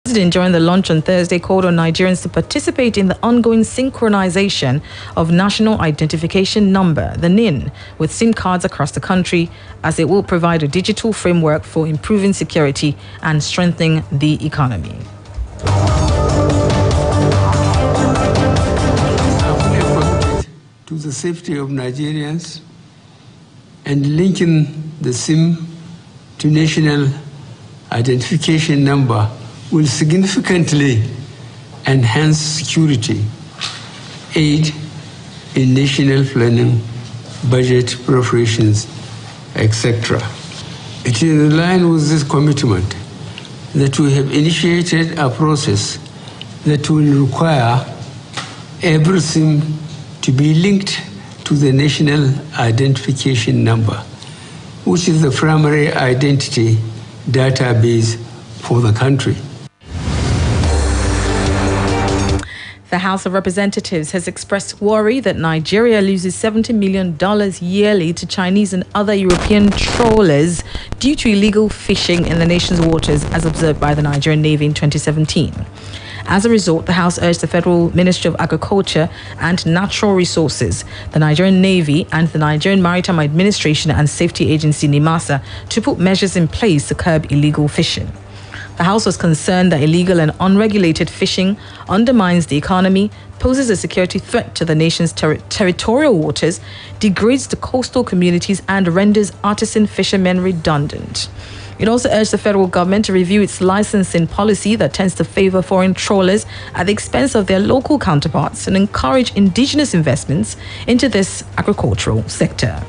The president, during the launch on Thursday, called on Nigerians to participate in the ongoing synchronization of National Identification Number, the NIN, with SIM cards across the country, as it will provide a digital framework for improving security and strengthening the economy. To the safety of Nigerians and linking the SIM to National Identification Number will significantly enhance security, aid in national planning, budget preparations, etc. It is in line with this commitment that we have initiated a process that will require every SIM to be linked to the National Identification Number, which is the primary identity database for the country. The House of Representatives has expressed worry that Nigeria loses $70 million yearly to Chinese and other European trawlers due to illegal fishing in the nation's waters, as observed by the Nigerian Navy in 2017. As a result, the House urged the Federal Ministry of Agriculture and Natural Resources, the Nigerian Navy, and the Nigerian Maritime Administration and Safety Agency, NIMASA, to put measures in place to curb illegal fishing. The House was concerned that illegal and unregulated fishing undermines the economy, poses a security threat to the nation's territorial waters, degrades the coastal communities, and renders artisan fishermen redundant. It also urged the federal government to review its licensing policy that tends to favor foreign trawlers at the expense of their local counterparts and encourage indigenous investments into this agricultural sector.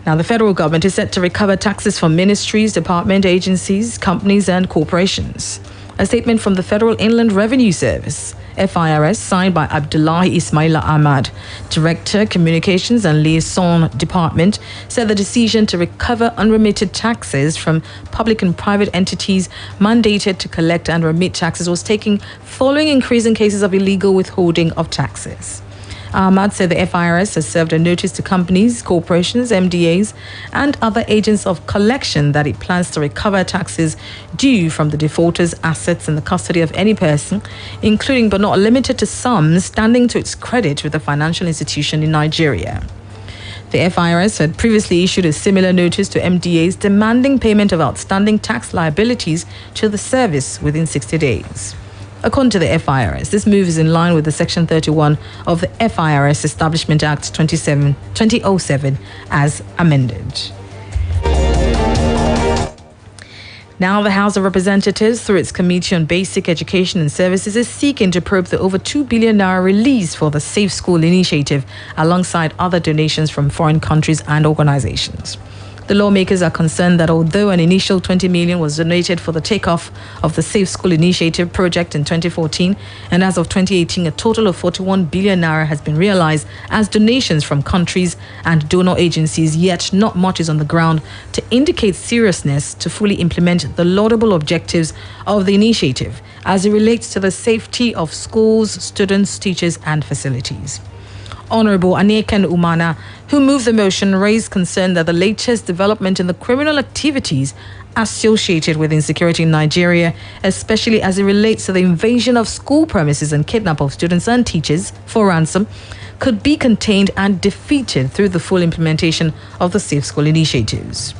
Now, the federal government is set to recover taxes from ministries, department agencies, companies, and corporations. A statement from the Federal Inland Revenue Service, FIRS, signed by Abdullahi Ismaila Ahmad, Director, Communications and Liaison Department, said the decision to recover unremitted taxes from public and private entities mandated to collect and remit taxes was taken following increasing cases of illegal withholding of taxes. Ahmad said the FIRS has served a notice to companies, corporations, MDAs, and other agents of collection that it plans to recover taxes due from the defaulter's assets in the custody of any person, including but not limited to sums standing to its credit with a financial institution in Nigeria. The FIRS had previously issued a similar notice to MDAs demanding payment of outstanding tax liabilities to the service within 60 days. According to the FIRS, this move is in line with the Section 31 of the FIRS Establishment Act 2007 as amended. Now, the House of Representatives, through its Committee on Basic Education and Services, is seeking to probe the over 2 billion naira release for the Safe School initiative, alongside other donations from foreign countries and organizations. The lawmakers are concerned that although an initial 20 million was donated for the takeoff of the Safe School Initiative project in 2014, and as of 2018, a total of 41 billion naira has been realized as donations from countries and donor agencies, yet not much is on the ground to indicate seriousness to fully implement the laudable objectives of the initiative as it relates to the safety of schools, students, teachers, and facilities. Honorable Aneken Umana, who moved the motion, raised concern that the latest development in the criminal activities associated with insecurity in Nigeria, especially as it relates to the invasion of school premises and kidnap of students and teachers for ransom, could be contained and defeated through the full implementation of the Safe School initiatives.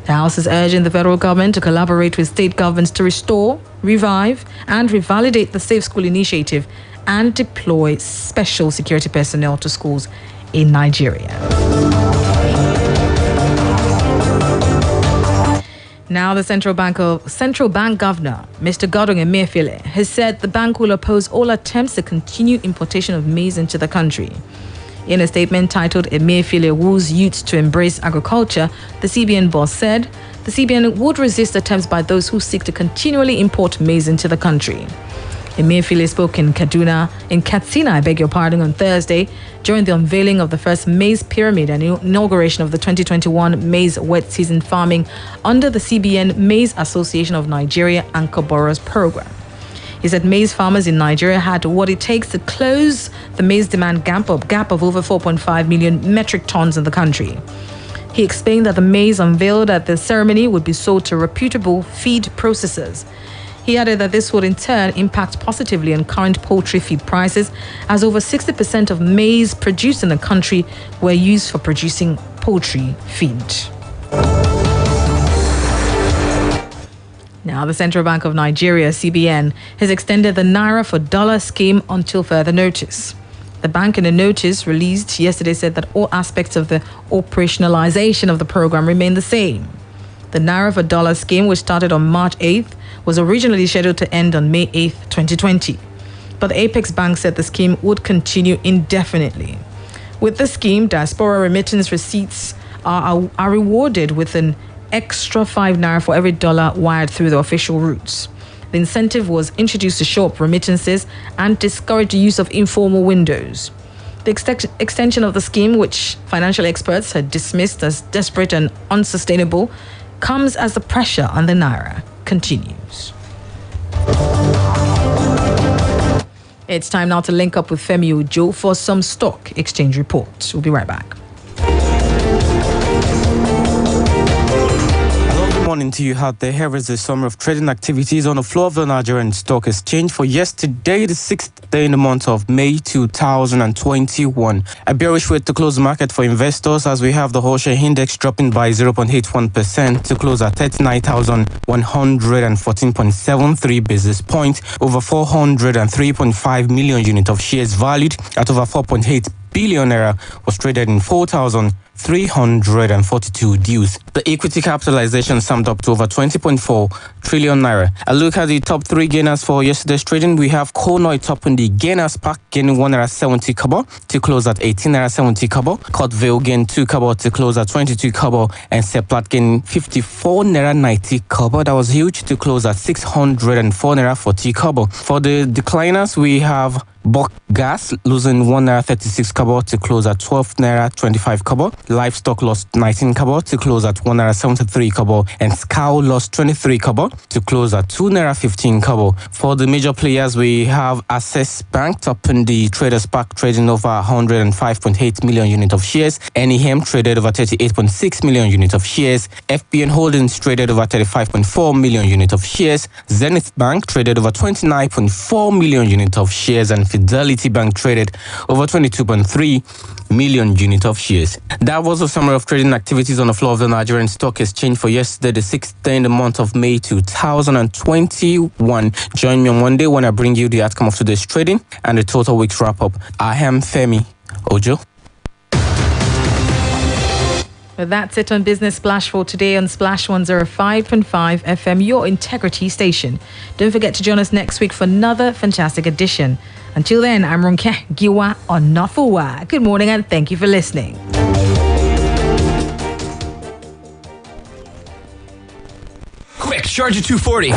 The House is urging the federal government to collaborate with state governments to restore, revive, and revalidate the Safe School initiative and deploy special security personnel to schools in Nigeria. Now, the Central Bank Governor, Mr. Godwin Emefiele, has said the bank will oppose all attempts to continue importation of maize into the country. In a statement titled "Emefiele woos youth to embrace agriculture," the CBN boss said the CBN would resist attempts by those who seek to continually import maize into the country. Emefiele spoke in Katsina, on Thursday during the unveiling of the first maize pyramid and inauguration of the 2021 maize wet season farming under the CBN Maize Association of Nigeria Anchor Borrowers program. He said maize farmers in Nigeria had what it takes to close the maize demand gap of over 4.5 million metric tons in the country. He explained that the maize unveiled at the ceremony would be sold to reputable feed processors. He added that this would in turn impact positively on current poultry feed prices, as over 60% of maize produced in the country were used for producing poultry feed. Now, the Central Bank of Nigeria, CBN, has extended the Naira for dollar scheme until further notice. The bank, in a notice released yesterday, said that all aspects of the operationalization of the program remain the same. The Naira for dollar scheme, which started on March 8th, was originally scheduled to end on May 8th, 2020. But the Apex Bank said the scheme would continue indefinitely. With the scheme, diaspora remittance receipts are rewarded with an extra 5 Naira for every dollar wired through the official routes. The incentive was introduced to shore up remittances and discourage the use of informal windows. The extension of the scheme, which financial experts had dismissed as desperate and unsustainable, comes as the pressure on the Naira continues. It's time now to link up with Femi Ojo for some stock exchange reports. We'll be right back. Good morning to you out there. Here is the summary of trading activities on the floor of the Nigerian Stock Exchange for yesterday, the 6th day in the month of May 2021. A bearish way to close the market for investors, as we have the whole share index dropping by 0.81% to close at 39,114.73 basis points. Over 403.5 million units of shares valued at over 4.8 billion naira was traded in 4,342 deals. The equity capitalization summed up to over 20.4 trillion naira. A look at the top 3 gainers for yesterday's trading. We have Konoi topping the gainers pack, gaining 1 naira 70 kobo to close at 18 naira 70 kobo. Cotvale gained 2 kobo to close at 22 kobo, and Seplat gained 54 naira 90 kobo. That was huge, to close at 604 naira 40 kobo. For the decliners, we have Bulk Gas losing 1 naira 36 kobo to close at 12 naira 25 kobo. Livestock lost 19 kobo to close at 1 naira 73 kobo, and Scow lost 23 kobo to close at 2 naira 15 kobo. For the major players, we have Access Bank topping the Traders Pack, trading over 105.8 million units of shares. NEM traded over 38.6 million units of shares. FBN Holdings traded over 35.4 million units of shares. Zenith Bank traded over 29.4 million units of shares, and Fidelity Bank traded over 22.3 million units of shares. That was a summary of trading activities on the floor of the Nigerian Stock Exchange for yesterday, the 6th day in the month of May 2021. Join me on Monday when I bring you the outcome of today's trading and the total week's wrap-up. I am Femi Ojo. Well, that's it on Business Splash for today on Splash 105.5 FM, your integrity station. Don't forget to join us next week for another fantastic edition. Until then, I'm Ronke Giwa on Nafuwa. Good morning and thank you for listening. Quick, charge at 240.